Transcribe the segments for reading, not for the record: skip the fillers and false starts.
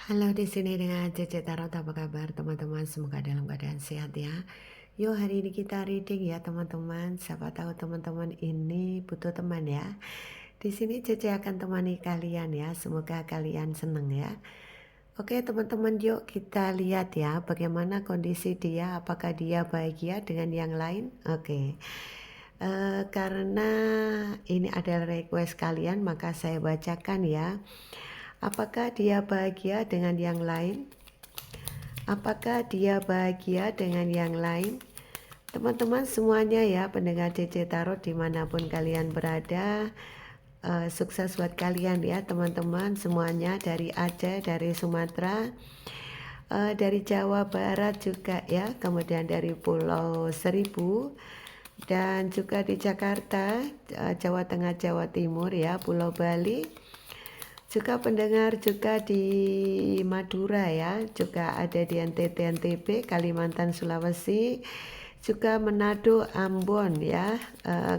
Halo, di sini dengan Cece Tarot. Apa kabar teman-teman? Semoga dalam keadaan sehat ya. Yuk, hari ini kita reading ya teman-teman. Siapa tahu teman-teman ini butuh teman ya. Di sini Cece akan temani kalian ya. Semoga kalian seneng ya. Oke teman-teman, yuk kita lihat ya bagaimana kondisi dia. Apakah dia bahagia dengan yang lain? Oke. Karena ini adalah request kalian, maka saya bacakan ya. Apakah dia bahagia dengan yang lain? Apakah dia bahagia dengan yang lain? Teman-teman semuanya ya, pendengar CC Tarot dimanapun kalian berada, sukses buat kalian ya teman-teman semuanya, dari Aceh, dari Sumatera, dari Jawa Barat juga ya, kemudian dari Pulau Seribu, dan juga di Jakarta, Jawa Tengah, Jawa Timur ya, Pulau Bali, juga pendengar juga di Madura ya, juga ada di NTT, NTB, Kalimantan, Sulawesi, juga Manado, Ambon ya,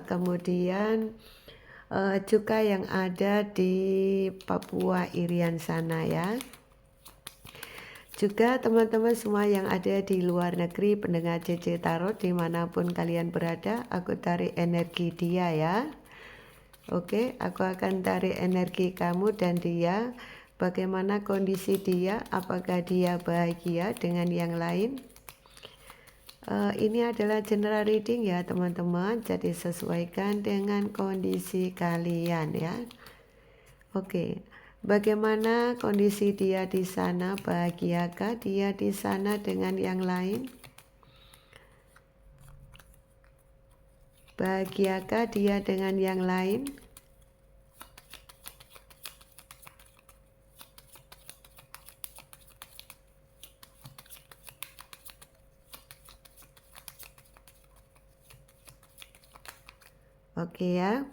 kemudian juga yang ada di Papua Irian sana ya. Juga teman-teman semua yang ada di luar negeri, pendengar CC Tarot dimanapun kalian berada, aku tarik energi dia ya. Oke, aku akan tarik energi kamu dan dia. Bagaimana kondisi dia? Apakah dia bahagia dengan yang lain? Ini adalah general reading ya teman-teman, jadi sesuaikan dengan kondisi kalian ya. Oke, bagaimana kondisi dia di sana? Bahagiakah dia di sana dengan yang lain? Bahagiakah dia dengan yang lain? Oke ya.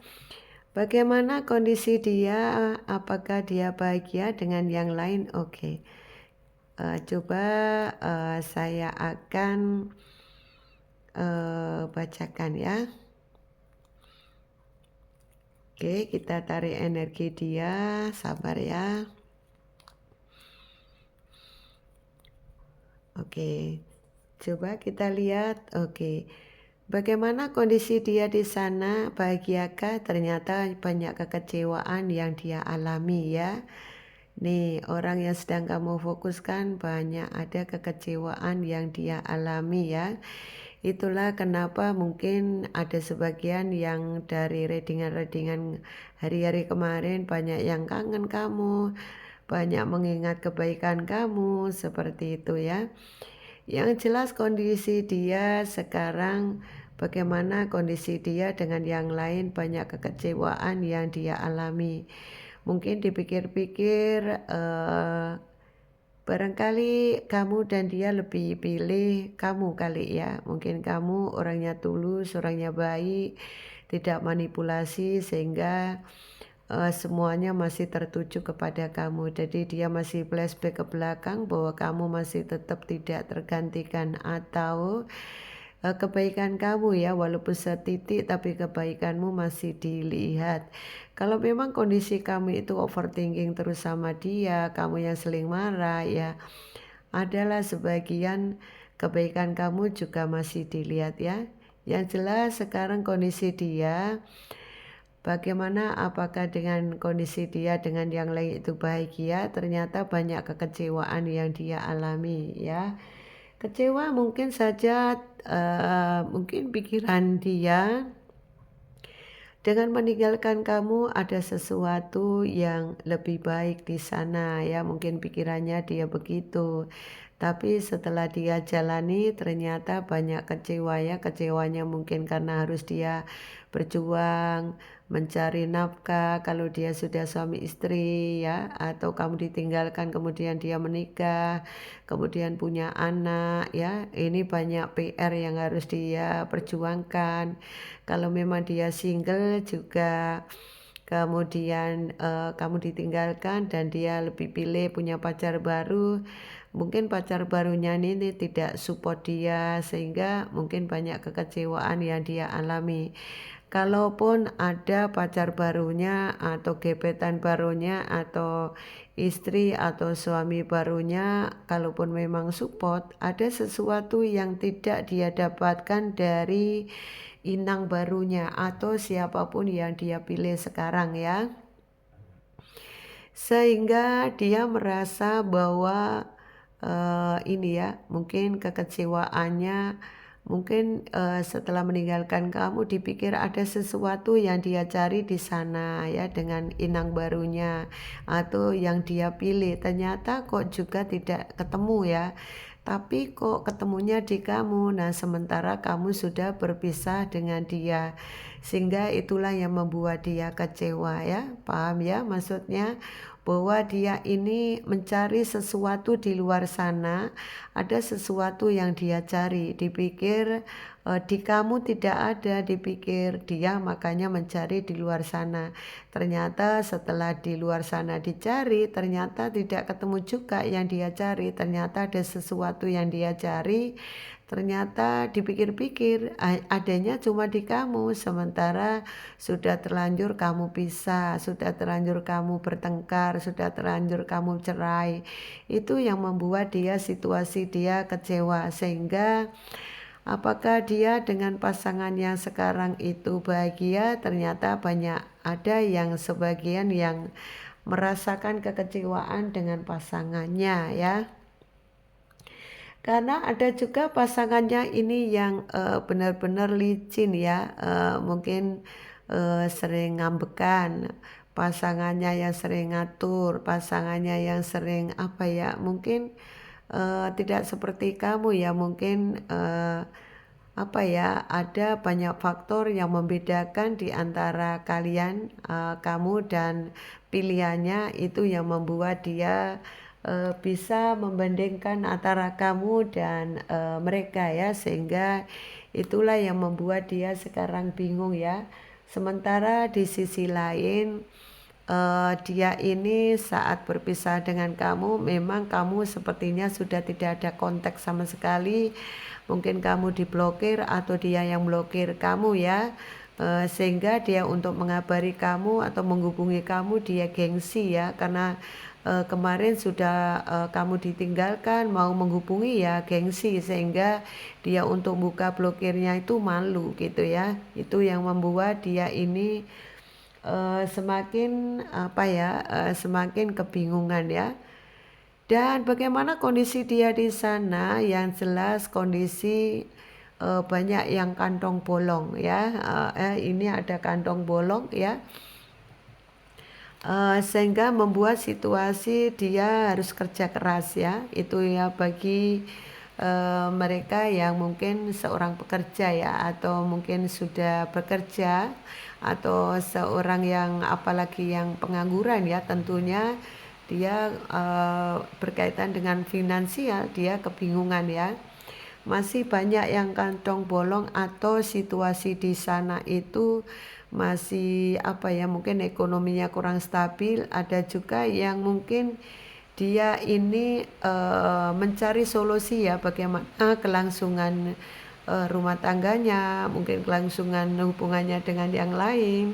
Bagaimana kondisi dia? Apakah dia bahagia dengan yang lain? Oke. Coba saya akan bacakan ya. Oke, kita tarik energi dia. Sabar ya. Oke. Coba kita lihat. Oke. Bagaimana kondisi dia di sana? Bahagiakah? Ternyata banyak kekecewaan yang dia alami ya. Nih, orang yang sedang kamu fokuskan banyak ada kekecewaan yang dia alami ya. Itulah kenapa mungkin ada sebagian yang dari readingan-readingan hari-hari kemarin banyak yang kangen kamu, banyak mengingat kebaikan kamu, seperti itu ya. Yang jelas kondisi dia sekarang, bagaimana kondisi dia dengan yang lain, banyak kekecewaan yang dia alami. Mungkin dipikir-pikir barangkali kamu dan dia lebih pilih kamu kali ya. Mungkin kamu orangnya tulus, orangnya baik, tidak manipulasi, sehingga semuanya masih tertuju kepada kamu. Jadi dia masih flashback ke belakang bahwa kamu masih tetap tidak tergantikan, atau kebaikan kamu ya, walaupun setitik tapi kebaikanmu masih dilihat. Kalau memang kondisi kamu itu overthinking terus sama dia, kamu yang seling marah ya, adalah sebagian kebaikan kamu juga masih dilihat ya. Yang jelas sekarang kondisi dia, bagaimana, apakah dengan kondisi dia dengan yang lain itu bahagia? Ternyata banyak kekecewaan yang dia alami ya. Kecewa mungkin saja, mungkin pikiran dia dengan meninggalkan kamu ada sesuatu yang lebih baik di sana ya, mungkin pikirannya dia begitu. Tapi setelah dia jalani ternyata banyak kecewa ya, kecewanya mungkin karena harus dia berjuang mencari nafkah kalau dia sudah suami istri ya, atau kamu ditinggalkan kemudian dia menikah, kemudian punya anak ya, ini banyak PR yang harus dia perjuangkan. Kalau memang dia single juga, kemudian kamu ditinggalkan dan dia lebih pilih punya pacar baru, mungkin pacar barunya ini tidak support dia, sehingga mungkin banyak kekecewaan yang dia alami. kalaupun ada pacar barunya atau gebetan barunya atau istri atau suami barunya, kalaupun memang support, ada sesuatu yang tidak dia dapatkan dari inang barunya atau siapapun yang dia pilih sekarang ya. Sehingga dia merasa bahwa ini ya, mungkin kekecewaannya mungkin setelah meninggalkan kamu dipikir ada sesuatu yang dia cari di sana ya dengan inang barunya atau yang dia pilih, ternyata kok juga tidak ketemu ya, tapi kok ketemunya di kamu. Nah, sementara kamu sudah berpisah dengan dia, sehingga itulah yang membuat dia kecewa ya. Paham ya maksudnya? Bahwa dia ini mencari sesuatu di luar sana, ada sesuatu yang dia cari, dipikir di kamu tidak ada, dipikir dia makanya mencari di luar sana. Ternyata setelah di luar sana dicari, ternyata tidak ketemu juga yang dia cari, ternyata ada sesuatu yang dia cari, ternyata dipikir-pikir adanya cuma di kamu, sementara sudah terlanjur kamu pisah, sudah terlanjur kamu bertengkar, sudah terlanjur kamu cerai. Itu yang membuat dia situasi dia kecewa, sehingga apakah dia dengan pasangan yang sekarang itu bahagia? Ternyata banyak ada yang sebagian yang merasakan kekecewaan dengan pasangannya ya. Karena ada juga pasangannya ini yang benar-benar licin ya, mungkin sering ngambekan, pasangannya yang sering ngatur, pasangannya yang sering apa ya, mungkin tidak seperti kamu ya, mungkin apa ya, ada banyak faktor yang membedakan di antara kalian, kamu dan pilihannya, itu yang membuat dia bisa membandingkan antara kamu dan mereka ya, sehingga itulah yang membuat dia sekarang bingung ya. Sementara di sisi lain dia ini saat berpisah dengan kamu, memang kamu sepertinya sudah tidak ada kontak sama sekali, mungkin kamu diblokir atau dia yang blokir kamu ya. Sehingga dia untuk mengabari kamu atau menghubungi kamu dia gengsi ya, karena kemarin sudah kamu ditinggalkan, mau menghubungi ya gengsi, sehingga dia untuk buka blokirnya itu malu gitu ya. Itu yang membuat dia ini semakin apa ya, semakin kebingungan ya. Dan bagaimana kondisi dia di sana? Yang jelas kondisi banyak yang kantong bolong ya. Ini ada kantong bolong ya. Sehingga membuat situasi dia harus kerja keras ya. Itu ya bagi mereka yang mungkin seorang pekerja ya, atau mungkin sudah bekerja, atau seorang yang apalagi yang pengangguran ya, tentunya dia berkaitan dengan finansial, dia kebingungan ya. Masih banyak yang kantong bolong atau situasi di sana itu masih apa ya, mungkin ekonominya kurang stabil. Ada juga yang mungkin dia ini mencari solusi ya, bagaimana kelangsungan rumah tangganya, mungkin kelangsungan hubungannya dengan yang lain.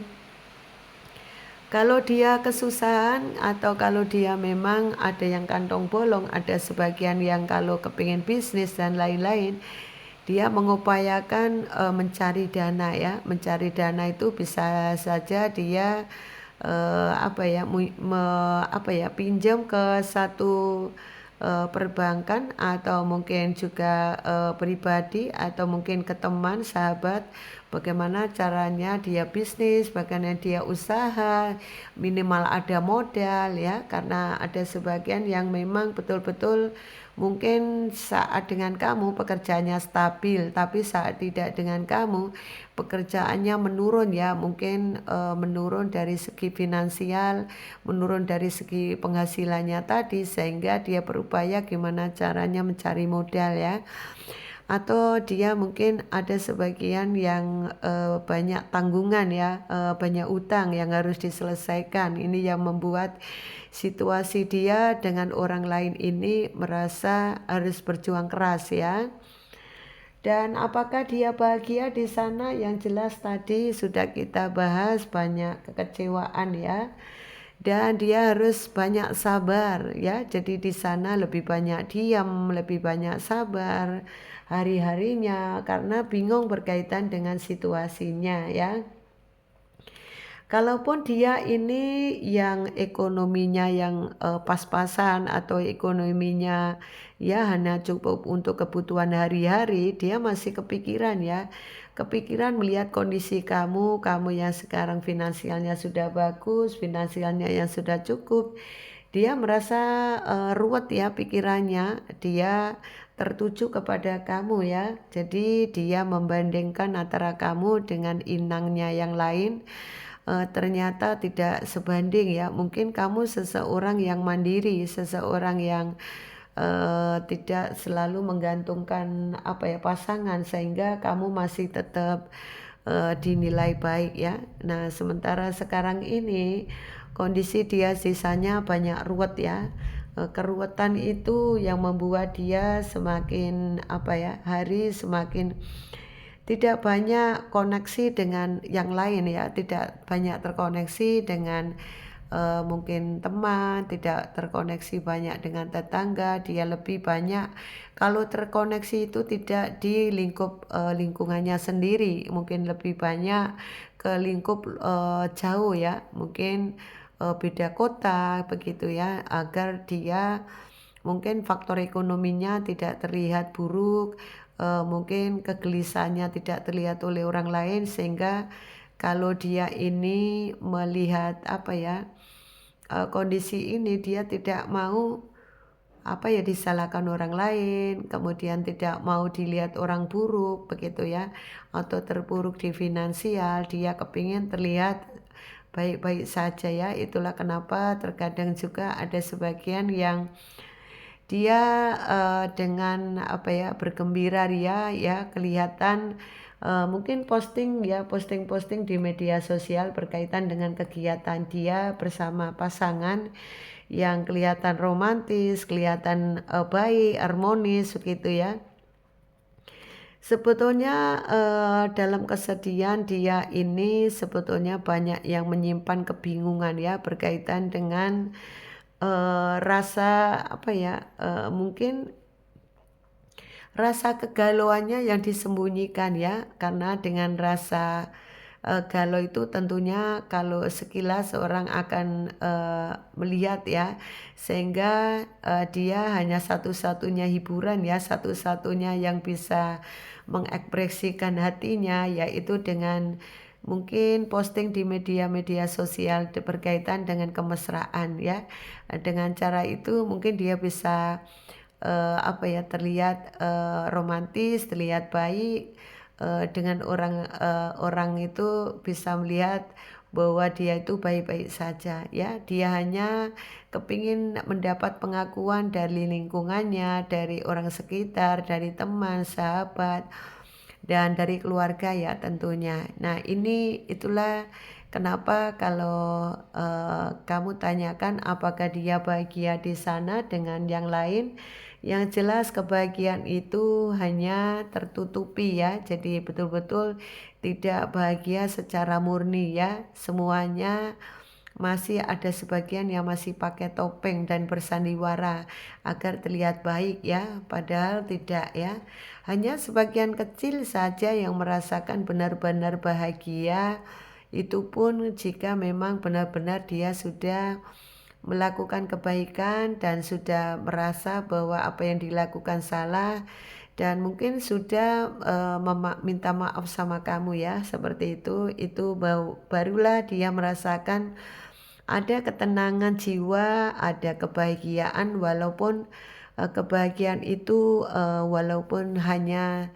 Kalau dia kesusahan atau kalau dia memang ada yang kantong bolong, ada sebagian yang kalau kepingin bisnis dan lain-lain, dia mengupayakan mencari dana ya. Mencari dana itu bisa saja dia apa ya, apa ya, pinjam ke satu perbankan, atau mungkin juga pribadi, atau mungkin ke teman sahabat, bagaimana caranya dia bisnis, bagaimana dia usaha, minimal ada modal ya. Karena ada sebagian yang memang betul-betul mungkin saat dengan kamu pekerjaannya stabil, tapi saat tidak dengan kamu pekerjaannya menurun ya, mungkin menurun dari segi finansial, menurun dari segi penghasilannya tadi, sehingga dia berupaya gimana caranya mencari modal ya. Atau dia mungkin ada sebagian yang banyak tanggungan ya, banyak utang yang harus diselesaikan. Ini yang membuat situasi dia dengan orang lain ini merasa harus berjuang keras ya. Dan apakah dia bahagia di sana? Yang jelas tadi sudah kita bahas banyak kekecewaan ya. Dan dia harus banyak sabar ya. Jadi di sana lebih banyak diam, lebih banyak sabar hari-harinya karena bingung berkaitan dengan situasinya ya. Kalaupun dia ini yang ekonominya yang pas-pasan atau ekonominya ya hanya cukup untuk kebutuhan hari-hari, dia masih kepikiran ya. Kepikiran melihat kondisi kamu yang sekarang finansialnya sudah bagus, finansialnya yang sudah cukup. Dia merasa ruwet ya pikirannya, dia tertuju kepada kamu ya. Jadi dia membandingkan antara kamu dengan inangnya yang lain. Ternyata tidak sebanding ya. Mungkin kamu seseorang yang mandiri, seseorang yang tidak selalu menggantungkan pasangan sehingga kamu masih tetap dinilai baik ya. Nah, sementara sekarang ini kondisi dia sisanya banyak ruwet ya. Keruwetan itu yang membuat dia semakin hari semakin tidak banyak koneksi dengan yang lain ya, tidak banyak terkoneksi dengan mungkin teman, tidak terkoneksi banyak dengan tetangga. Dia lebih banyak kalau terkoneksi itu tidak di lingkup lingkungannya sendiri, mungkin lebih banyak ke lingkup jauh ya, mungkin beda kota begitu ya, agar dia mungkin faktor ekonominya tidak terlihat buruk, mungkin kegelisahannya tidak terlihat oleh orang lain, sehingga kalau dia ini melihat kondisi ini, dia tidak mau disalahkan orang lain, kemudian tidak mau dilihat orang buruk begitu ya, atau terpuruk di finansial. Dia kepingin terlihat baik-baik saja ya. Itulah kenapa terkadang juga ada sebagian yang dia dengan bergembira ria ya, kelihatan mungkin posting di media sosial berkaitan dengan kegiatan dia bersama pasangan yang kelihatan romantis, kelihatan baik, harmonis begitu ya. Sebetulnya dalam kesedihan dia ini sebetulnya banyak yang menyimpan kebingungan ya, berkaitan dengan rasa mungkin rasa kegalauannya yang disembunyikan ya, karena dengan rasa galau itu tentunya kalau sekilas orang akan melihat ya, sehingga dia hanya satu-satunya hiburan ya, satu-satunya yang bisa mengekspresikan hatinya yaitu dengan mungkin posting di media-media sosial berkaitan dengan kemesraan ya. Dengan cara itu mungkin dia bisa terlihat romantis, terlihat baik, dengan orang itu bisa melihat bahwa dia itu baik-baik saja ya. Dia hanya kepingin mendapat pengakuan dari lingkungannya, dari orang sekitar, dari teman, sahabat, dan dari keluarga ya tentunya. Nah, itulah kenapa kalau kamu tanyakan apakah dia bahagia di sana dengan yang lain, yang jelas kebahagiaan itu hanya tertutupi ya. Jadi betul-betul tidak bahagia secara murni ya. Semuanya masih ada sebagian yang masih pakai topeng dan bersandiwara agar terlihat baik ya, padahal tidak ya. Hanya sebagian kecil saja yang merasakan benar-benar bahagia, itu pun jika memang benar-benar dia sudah melakukan kebaikan dan sudah merasa bahwa apa yang dilakukan salah, dan mungkin sudah minta maaf sama kamu ya, seperti itu barulah dia merasakan ada ketenangan jiwa, ada kebahagiaan, walaupun kebahagiaan itu walaupun hanya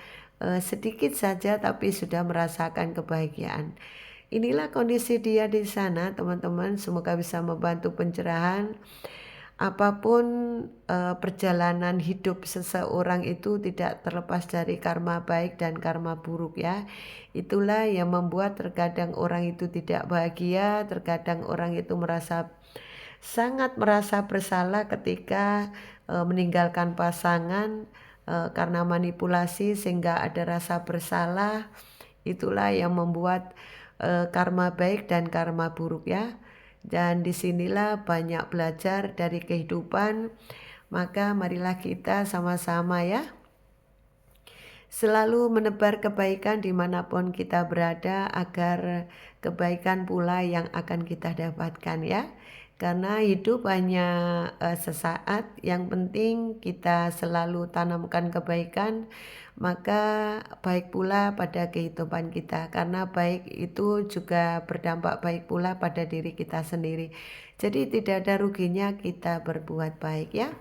sedikit saja, tapi sudah merasakan kebahagiaan. Inilah kondisi dia di sana, teman-teman. Semoga bisa membantu pencerahan. Apapun perjalanan hidup seseorang itu tidak terlepas dari karma baik dan karma buruk ya. Itulah yang membuat terkadang orang itu tidak bahagia, terkadang orang itu sangat merasa bersalah ketika meninggalkan pasangan, karena manipulasi sehingga ada rasa bersalah. Itulah yang membuat karma baik dan karma buruk ya. Dan disinilah banyak belajar dari kehidupan. Maka marilah kita sama-sama ya selalu menebar kebaikan dimanapun kita berada, agar kebaikan pula yang akan kita dapatkan ya. Karena hidup hanya sesaat, yang penting kita selalu tanamkan kebaikan, maka baik pula pada kehidupan kita. Karena baik itu juga berdampak baik pula pada diri kita sendiri. Jadi tidak ada ruginya kita berbuat baik ya.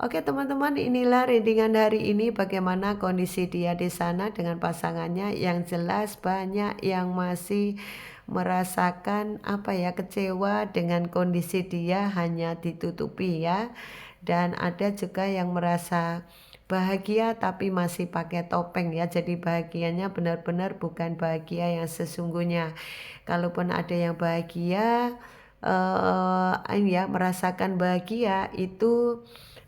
Oke teman-teman, inilah readingan hari ini, bagaimana kondisi dia di sana dengan pasangannya. Yang jelas banyak yang masih merasakan kecewa dengan kondisi dia hanya ditutupi ya. Dan ada juga yang merasa bahagia tapi masih pakai topeng ya. Jadi bahagianya benar-benar bukan bahagia yang sesungguhnya. Kalaupun ada yang bahagia merasakan bahagia, itu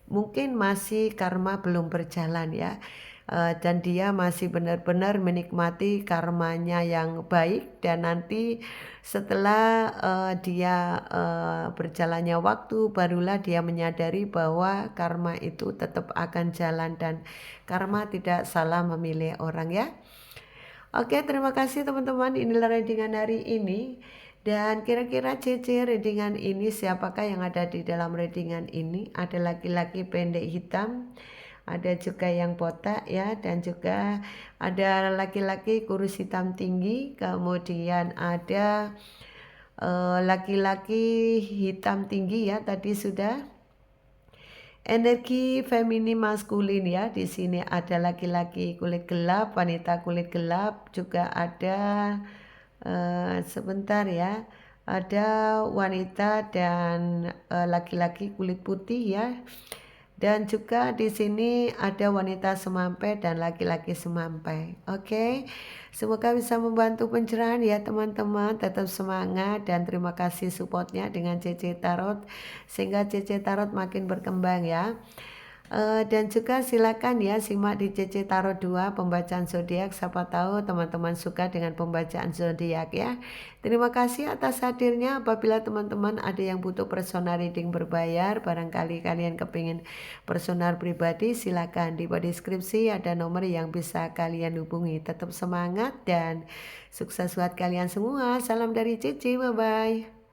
mungkin masih karma belum berjalan ya. Dan dia masih benar-benar menikmati karmanya yang baik, dan nanti setelah dia berjalannya waktu, barulah dia menyadari bahwa karma itu tetap akan jalan, dan karma tidak salah memilih orang ya. Oke, terima kasih teman-teman, inilah readingan hari ini. Dan kira-kira CC readingan ini, siapakah yang ada di dalam readingan ini? Ada laki-laki pendek hitam, ada juga yang botak ya, dan juga ada laki-laki kurus hitam tinggi, kemudian ada laki-laki hitam tinggi ya, tadi sudah. Energi feminin maskulin ya, di sini ada laki-laki kulit gelap, wanita kulit gelap, juga ada sebentar ya, ada wanita dan laki-laki kulit putih ya. Dan juga di sini ada wanita semampai dan laki-laki semampai. Oke. Semoga bisa membantu pencerahan ya teman-teman. Tetap semangat dan terima kasih supportnya dengan CC Tarot, sehingga CC Tarot makin berkembang ya. Dan juga silakan ya simak di CC Tarot 2 pembacaan zodiak, siapa tahu teman-teman suka dengan pembacaan zodiak ya. Terima kasih atas hadirnya. Apabila teman-teman ada yang butuh personal reading berbayar, barangkali kalian kepingin personal pribadi, silakan di bawah deskripsi ada nomor yang bisa kalian hubungi. Tetap semangat dan sukses buat kalian semua. Salam dari CC, bye bye.